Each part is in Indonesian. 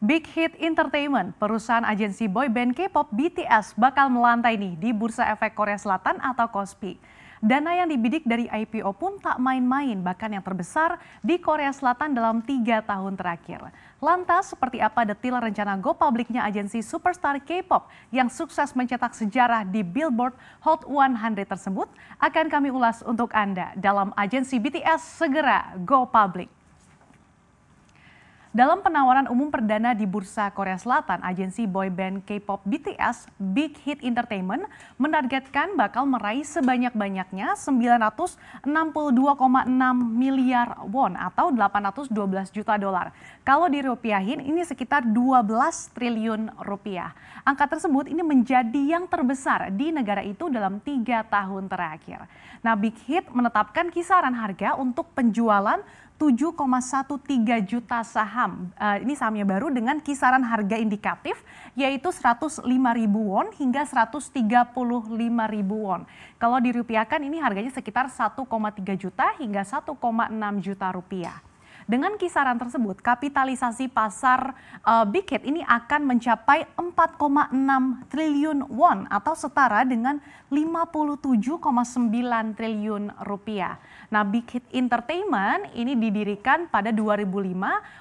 Big Hit Entertainment, perusahaan agensi boyband K-pop BTS bakal melantai nih di Bursa Efek Korea Selatan atau KOSPI. Dana yang dibidik dari IPO pun tak main-main, bahkan yang terbesar di Korea Selatan dalam 3 tahun terakhir. Lantas, seperti apa detil rencana go publiknya agensi superstar K-pop yang sukses mencetak sejarah di Billboard Hot 100 tersebut? Akan kami ulas untuk Anda dalam agensi BTS segera go public. Dalam penawaran umum perdana di Bursa Korea Selatan, agensi boyband K-pop BTS, Big Hit Entertainment, menargetkan bakal meraih sebanyak-banyaknya 962,6 miliar won atau 812 juta dolar. Kalau dirupiahin ini sekitar 12 triliun rupiah. Angka tersebut ini menjadi yang terbesar di negara itu dalam 3 tahun terakhir. Nah, Big Hit menetapkan kisaran harga untuk penjualan 7,13 juta saham. Ini sahamnya baru dengan kisaran harga indikatif yaitu 105.000 won hingga 135.000 won. Kalau dirupiahkan ini harganya sekitar 1,3 juta hingga 1,6 juta rupiah. Dengan kisaran tersebut, kapitalisasi pasar Big Hit ini akan mencapai 4,6 triliun won atau setara dengan 57,9 triliun rupiah. Nah, Big Hit Entertainment ini didirikan pada 2005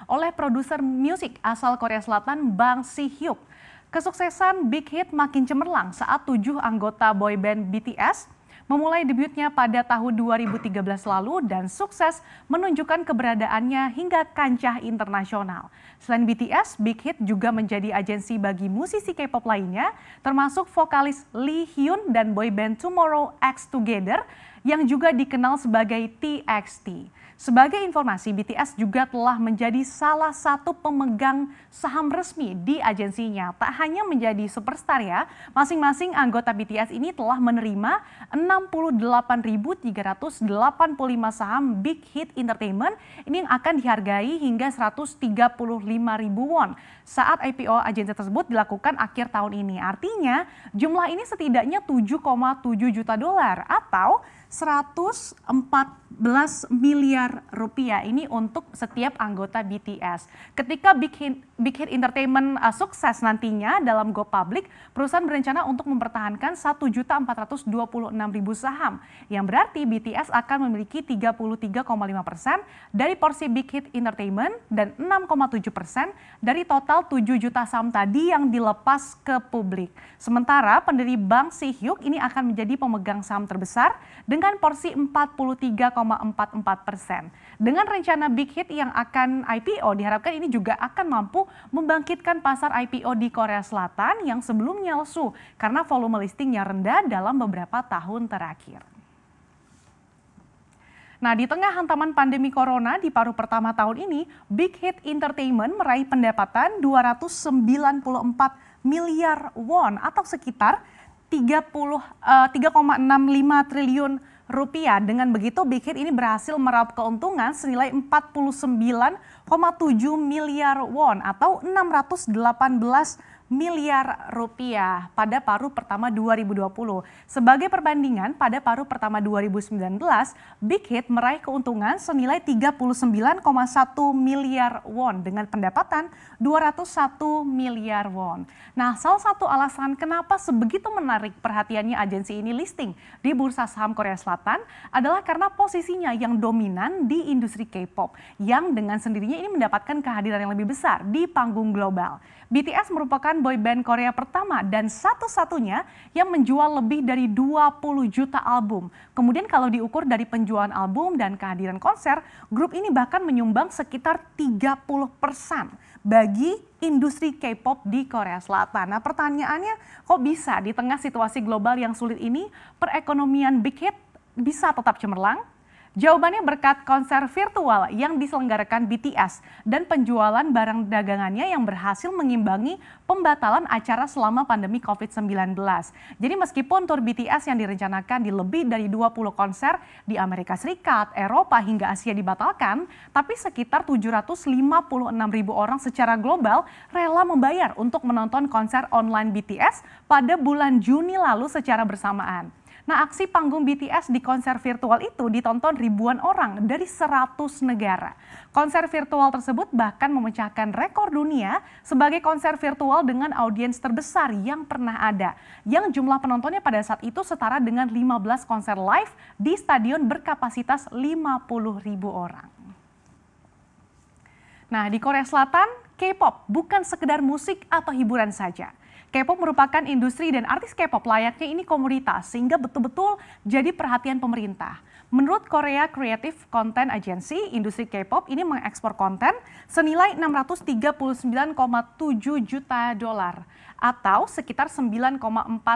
oleh produser musik asal Korea Selatan Bang Si-hyuk. Kesuksesan Big Hit makin cemerlang saat 7 anggota boyband BTS memulai debutnya pada tahun 2013 lalu dan sukses menunjukkan keberadaannya hingga kancah internasional. Selain BTS, Big Hit juga menjadi agensi bagi musisi K-pop lainnya, termasuk vokalis Lee Hyun dan boyband Tomorrow X Together yang juga dikenal sebagai TXT. Sebagai informasi, BTS juga telah menjadi salah satu pemegang saham resmi di agensinya. Tak hanya menjadi superstar ya, masing-masing anggota BTS ini telah menerima 68.385 saham Big Hit Entertainment ini yang akan dihargai hingga 135.000 won saat IPO agensi tersebut dilakukan akhir tahun ini. Artinya jumlah ini setidaknya 7,7 juta dolar atau 114 miliar rupiah ini untuk setiap anggota BTS. Ketika Big Hit Entertainment sukses nantinya dalam go public, perusahaan berencana untuk mempertahankan 1.426.000 saham, yang berarti BTS akan memiliki 33,5% dari porsi Big Hit Entertainment dan 6,7% dari total 7 juta saham tadi yang dilepas ke publik. Sementara pendiri Bang Si-hyuk ini akan menjadi pemegang saham terbesar dengan porsi 43,44%. Dengan rencana Big Hit yang akan IPO, diharapkan ini juga akan mampu membangkitkan pasar IPO di Korea Selatan yang sebelumnya lesu karena volume listingnya rendah dalam beberapa tahun terakhir. Nah, di tengah hantaman pandemi corona di paruh pertama tahun ini, Big Hit Entertainment meraih pendapatan 294 miliar won atau sekitar 3,65 triliun rupiah. Dengan begitu, Big Hit ini berhasil meraup keuntungan senilai 49,7 miliar won atau 618 miliar rupiah pada paruh pertama 2020. Sebagai perbandingan, pada paruh pertama 2019, Big Hit meraih keuntungan senilai 39,1 miliar won dengan pendapatan 201 miliar won. Nah, salah satu alasan kenapa sebegitu menarik perhatiannya agensi ini listing di Bursa Saham Korea Selatan adalah karena posisinya yang dominan di industri K-pop yang dengan sendirinya ini mendapatkan kehadiran yang lebih besar di panggung global. BTS merupakan boyband Korea pertama dan satu-satunya yang menjual lebih dari 20 juta album. Kemudian kalau diukur dari penjualan album dan kehadiran konser, grup ini bahkan menyumbang sekitar 30% bagi industri K-pop di Korea Selatan. Nah, pertanyaannya, kok bisa di tengah situasi global yang sulit ini, perekonomian Big Hit bisa tetap cemerlang? Jawabannya berkat konser virtual yang diselenggarakan BTS dan penjualan barang dagangannya yang berhasil mengimbangi pembatalan acara selama pandemi COVID-19. Jadi meskipun tur BTS yang direncanakan di lebih dari 20 konser di Amerika Serikat, Eropa hingga Asia dibatalkan, tapi sekitar 756.000 orang secara global rela membayar untuk menonton konser online BTS pada bulan Juni lalu secara bersamaan. Nah, aksi panggung BTS di konser virtual itu ditonton ribuan orang dari 100 negara. Konser virtual tersebut bahkan memecahkan rekor dunia sebagai konser virtual dengan audiens terbesar yang pernah ada. Yang jumlah penontonnya pada saat itu setara dengan 15 konser live di stadion berkapasitas 50.000 orang. Nah, di Korea Selatan, K-pop bukan sekedar musik atau hiburan saja. K-pop merupakan industri dan artis K-pop layaknya ini komoditas sehingga betul-betul jadi perhatian pemerintah. Menurut Korea Creative Content Agency, industri K-pop ini mengekspor konten senilai 639,7 juta dolar atau sekitar 9,4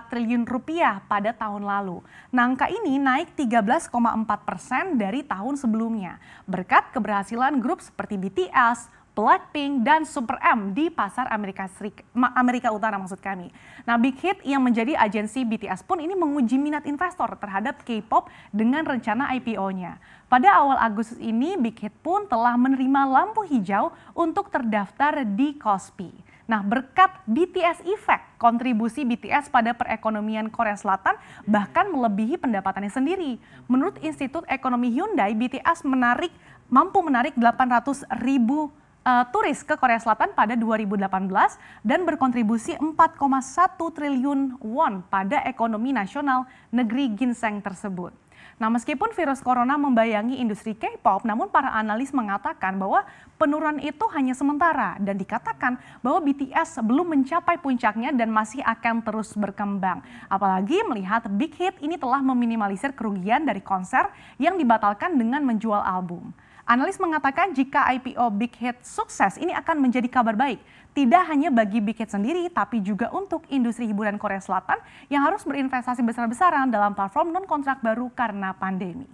triliun rupiah pada tahun lalu. Nah, angka ini naik 13,4% dari tahun sebelumnya berkat keberhasilan grup seperti BTS, Blackpink, dan Super M di pasar Amerika Utara maksud kami. Nah, Big Hit yang menjadi agensi BTS pun ini menguji minat investor terhadap K-pop dengan rencana IPO-nya. Pada awal Agustus ini, Big Hit pun telah menerima lampu hijau untuk terdaftar di Kospi. Nah, berkat BTS Effect, kontribusi BTS pada perekonomian Korea Selatan bahkan melebihi pendapatannya sendiri. Menurut Institut Ekonomi Hyundai, BTS mampu menarik 800.000 turis ke Korea Selatan pada 2018 dan berkontribusi 4,1 triliun won pada ekonomi nasional negeri ginseng tersebut. Nah, meskipun virus corona membayangi industri K-pop, namun para analis mengatakan bahwa penurunan itu hanya sementara dan dikatakan bahwa BTS belum mencapai puncaknya dan masih akan terus berkembang. Apalagi melihat Big Hit ini telah meminimalisir kerugian dari konser yang dibatalkan dengan menjual album. Analis mengatakan jika IPO Big Hit sukses, ini akan menjadi kabar baik. Tidak hanya bagi Big Hit sendiri, tapi juga untuk industri hiburan Korea Selatan yang harus berinvestasi besar-besaran dalam platform non-kontrak baru karena pandemi.